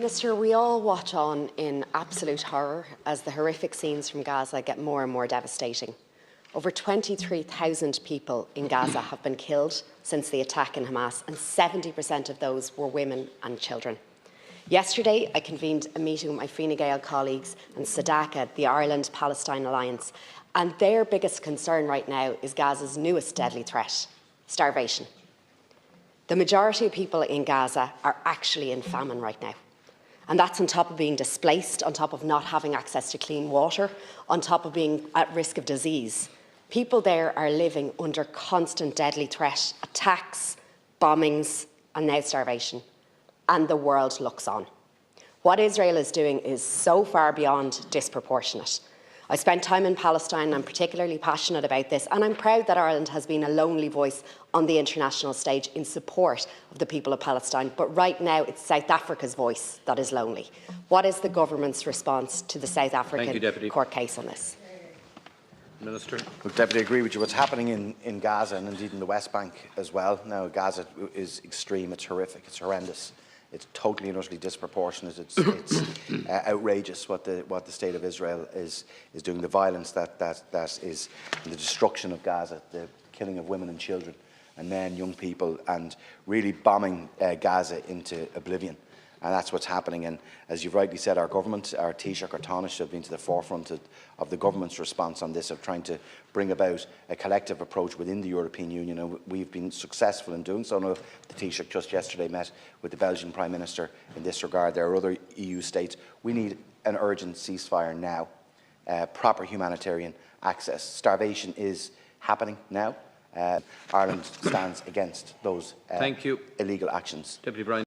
Minister, we all watch on in absolute horror as the horrific scenes from Gaza get more and more devastating. Over 23,000 people in Gaza have been killed since the attack in Hamas, and 70% of those were women and children. Yesterday, I convened a meeting with my Fine Gael colleagues and SADACA, the Ireland-Palestine Alliance, and their biggest concern right now is Gaza's newest deadly threat: starvation. The majority of people in Gaza are actually in famine right now. And that's on top of being displaced, on top of not having access to clean water, on top of being at risk of disease. People there are living under constant deadly threat: attacks, bombings, and now starvation. And the world looks on. What Israel is doing is so far beyond disproportionate. I spent time in Palestine and I'm particularly passionate about this, and I'm proud that Ireland has been a lonely voice on the international stage in support of the people of Palestine, but right now it's South Africa's voice that is lonely. What is the government's response to the South African court case on this? Minister. Look, Deputy, I agree with you. What's happening in Gaza and indeed in the West Bank as well. Now, Gaza is extreme, it's horrific, it's horrendous. It's totally and utterly disproportionate. It's outrageous what the state of Israel is doing. The violence that is, the destruction of Gaza, the killing of women and children and men, young people, and really bombing Gaza into oblivion. And that's what's happening. And as you've rightly said, our government, our Taoiseach, our Taoiseach, have been to the forefront of the government's response on this, of trying to bring about a collective approach within the European Union. And we've been successful in doing so. I know the Taoiseach just yesterday met with the Belgian Prime Minister in this regard. There are other EU states. We need an urgent ceasefire now, proper humanitarian access. Starvation is happening now. Ireland stands against those illegal actions. Deputy Brian.